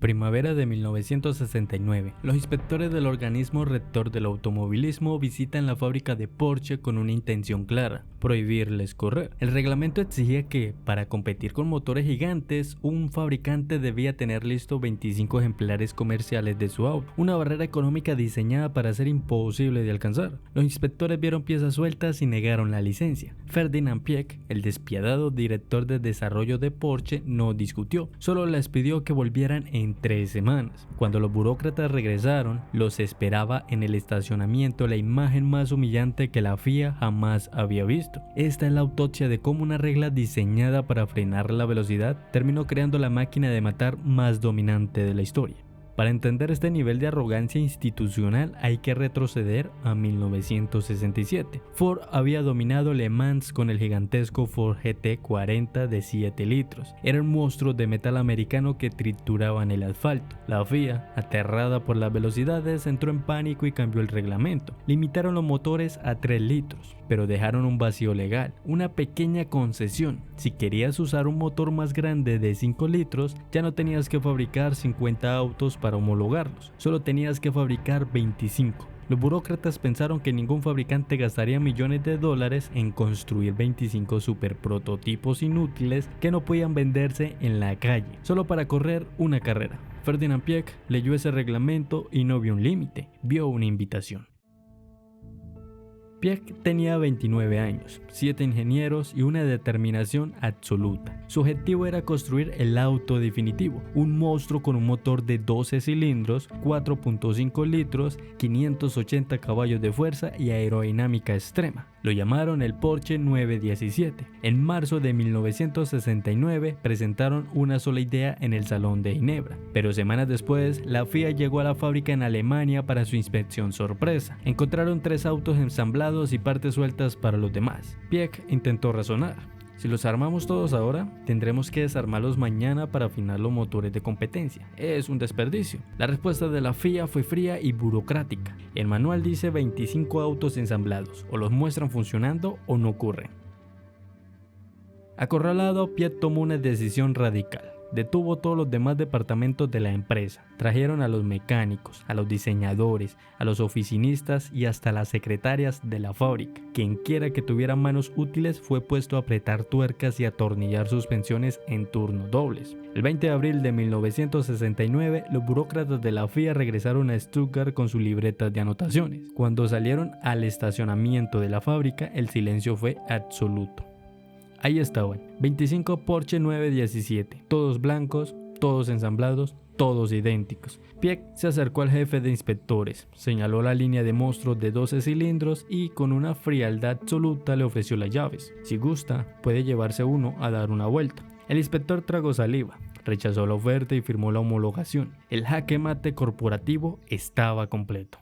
Primavera de 1969. Los inspectores del organismo rector del automovilismo visitan la fábrica de Porsche con una intención clara: prohibirles correr. El reglamento exigía que, para competir con motores gigantes, un fabricante debía tener listo 25 ejemplares comerciales de su auto, una barrera económica diseñada para ser imposible de alcanzar. Los inspectores vieron piezas sueltas y negaron la licencia. Ferdinand Piëch, el despiadado director de desarrollo de Porsche, no discutió, solo les pidió que volvieran en 3 semanas. Cuando los burócratas regresaron, los esperaba en el estacionamiento la imagen más humillante que la FIA jamás había visto. Esta es la autopsia de cómo una regla diseñada para frenar la velocidad terminó creando la máquina de matar más dominante de la historia. Para entender este nivel de arrogancia institucional hay que retroceder a 1967. Ford había dominado Le Mans con el gigantesco Ford GT40 de 7 litros. Era un monstruo de metal americano que trituraba en el asfalto. La FIA, aterrada por las velocidades, entró en pánico y cambió el reglamento. Limitaron los motores a 3 litros, pero dejaron un vacío legal, una pequeña concesión. Si querías usar un motor más grande de 5 litros, ya no tenías que fabricar 50 autos para homologarlos, solo tenías que fabricar 25. Los burócratas pensaron que ningún fabricante gastaría millones de dólares en construir 25 super prototipos inútiles que no podían venderse en la calle, solo para correr una carrera. Ferdinand Piëch leyó ese reglamento y no vio un límite, vio una invitación. Piëch tenía 29 años, 7 ingenieros y una determinación absoluta. Su objetivo era construir el auto definitivo, un monstruo con un motor de 12 cilindros, 4.5 litros, 580 caballos de fuerza y aerodinámica extrema. Lo llamaron el Porsche 917. En marzo de 1969 presentaron una sola idea en el Salón de Ginebra, pero semanas después la FIA llegó a la fábrica en Alemania para su inspección sorpresa. Encontraron 3 autos ensamblados y partes sueltas para los demás. Piëch intentó razonar: si los armamos todos ahora, tendremos que desarmarlos mañana para afinar los motores de competencia. Es un desperdicio. La respuesta de la FIA fue fría y burocrática. El manual dice 25 autos ensamblados, o los muestran funcionando o no ocurren. Acorralado, Piëch tomó una decisión radical. Detuvo todos los demás departamentos de la empresa. Trajeron a los mecánicos, a los diseñadores, a los oficinistas y hasta las secretarias de la fábrica. Quien quiera que tuviera manos útiles fue puesto a apretar tuercas y atornillar suspensiones en turnos dobles. El 20 de abril de 1969, los burócratas de la FIA regresaron a Stuttgart con sus libretas de anotaciones. Cuando salieron al estacionamiento de la fábrica, el silencio fue absoluto. Ahí estaban, 25 Porsche 917, todos blancos, todos ensamblados, todos idénticos. Piëch se acercó al jefe de inspectores, señaló la línea de monstruos de 12 cilindros y con una frialdad absoluta le ofreció las llaves. Si gusta, puede llevarse uno a dar una vuelta. El inspector tragó saliva, rechazó la oferta y firmó la homologación. El jaque mate corporativo estaba completo.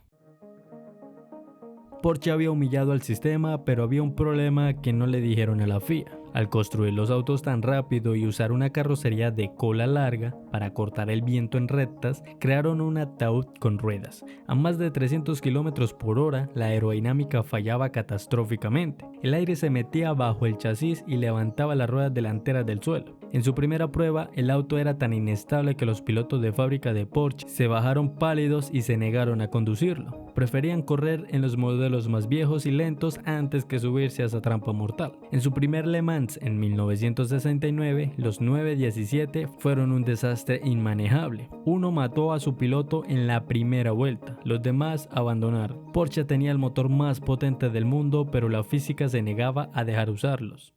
Porsche había humillado al sistema, pero había un problema que no le dijeron a la FIA. Al construir los autos tan rápido y usar una carrocería de cola larga para cortar el viento en rectas, crearon un ataúd con ruedas. A más de 300 km por hora, la aerodinámica fallaba catastróficamente. El aire se metía bajo el chasis y levantaba las ruedas delanteras del suelo. En su primera prueba, el auto era tan inestable que los pilotos de fábrica de Porsche se bajaron pálidos y se negaron a conducirlo. Preferían correr en los modelos más viejos y lentos antes que subirse a esa trampa mortal. En su primer Le Mans en 1969, los 917 fueron un desastre inmanejable. Uno mató a su piloto en la primera vuelta, los demás abandonaron. Porsche tenía el motor más potente del mundo, pero la física se negaba a dejar usarlos.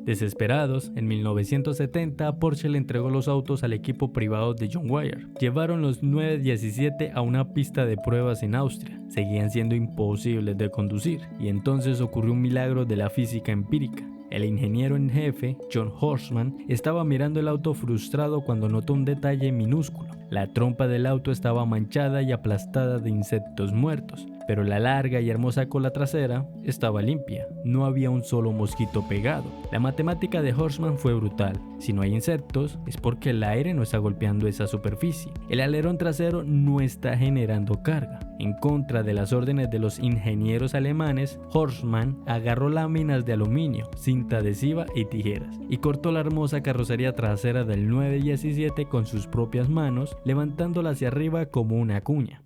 Desesperados, en 1970 Porsche le entregó los autos al equipo privado de John Wyer. Llevaron los 917 a una pista de pruebas en Austria. Seguían siendo imposibles de conducir, y entonces ocurrió un milagro de la física empírica. El ingeniero en jefe, John Horstmann, estaba mirando el auto frustrado cuando notó un detalle minúsculo. La trompa del auto estaba manchada y aplastada de insectos muertos. pero la larga y hermosa cola trasera estaba limpia, no había un solo mosquito pegado. La matemática de Horstman fue brutal: si no hay insectos es porque el aire no está golpeando esa superficie. El alerón trasero no está generando carga. En contra de las órdenes de los ingenieros alemanes, Horstman agarró láminas de aluminio, cinta adhesiva y tijeras y cortó la hermosa carrocería trasera del 917 con sus propias manos, levantándola hacia arriba como una cuña.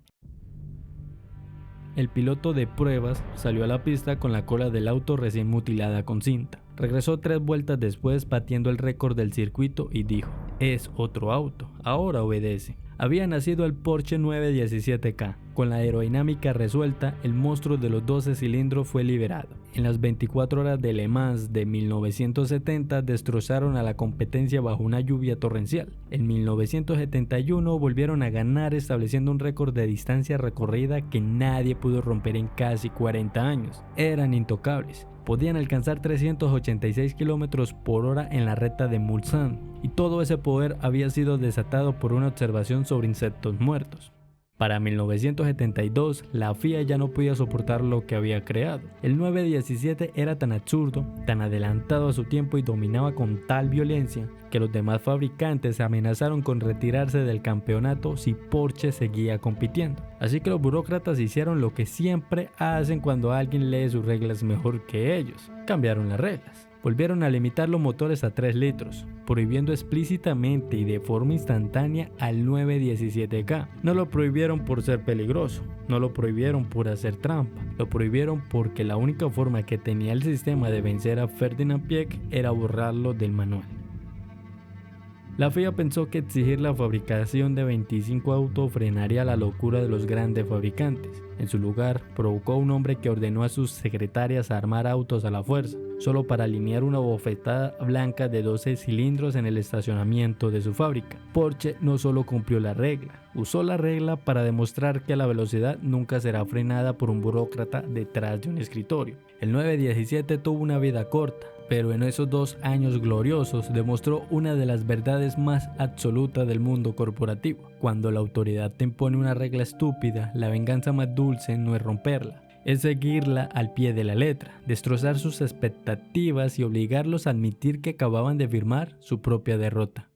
El piloto de pruebas salió a la pista con la cola del auto recién mutilada con cinta. Regresó 3 vueltas después batiendo el récord del circuito y dijo: es otro auto, ahora obedece. Había nacido el Porsche 917K. Con la aerodinámica resuelta, el monstruo de los 12 cilindros fue liberado. En las 24 horas de Le Mans de 1970 destrozaron a la competencia bajo una lluvia torrencial. En 1971 volvieron a ganar, estableciendo un récord de distancia recorrida que nadie pudo romper en casi 40 años. Eran intocables. Podían alcanzar 386 km por hora en la recta de Mulsanne, y todo ese poder había sido desatado por una observación sobre insectos muertos. Para 1972, la FIA ya no podía soportar lo que había creado. El 917 era tan absurdo, tan adelantado a su tiempo y dominaba con tal violencia que los demás fabricantes amenazaron con retirarse del campeonato si Porsche seguía compitiendo. Así que los burócratas hicieron lo que siempre hacen cuando alguien lee sus reglas mejor que ellos: cambiaron las reglas. Volvieron a limitar los motores a 3 litros, prohibiendo explícitamente y de forma instantánea al 917K. No lo prohibieron por ser peligroso, no lo prohibieron por hacer trampa, lo prohibieron porque la única forma que tenía el sistema de vencer a Ferdinand Piëch era borrarlo del manual. La FIA pensó que exigir la fabricación de 25 autos frenaría la locura de los grandes fabricantes. En su lugar, provocó a un hombre que ordenó a sus secretarias a armar autos a la fuerza, solo para alinear una bofetada blanca de 12 cilindros en el estacionamiento de su fábrica. Porsche no solo cumplió la regla, usó la regla para demostrar que la velocidad nunca será frenada por un burócrata detrás de un escritorio. El 917 tuvo una vida corta, pero en esos 2 años gloriosos demostró una de las verdades más absolutas del mundo corporativo: cuando la autoridad te impone una regla estúpida, la venganza más dulce no es romperla, es seguirla al pie de la letra, destrozar sus expectativas y obligarlos a admitir que acababan de firmar su propia derrota.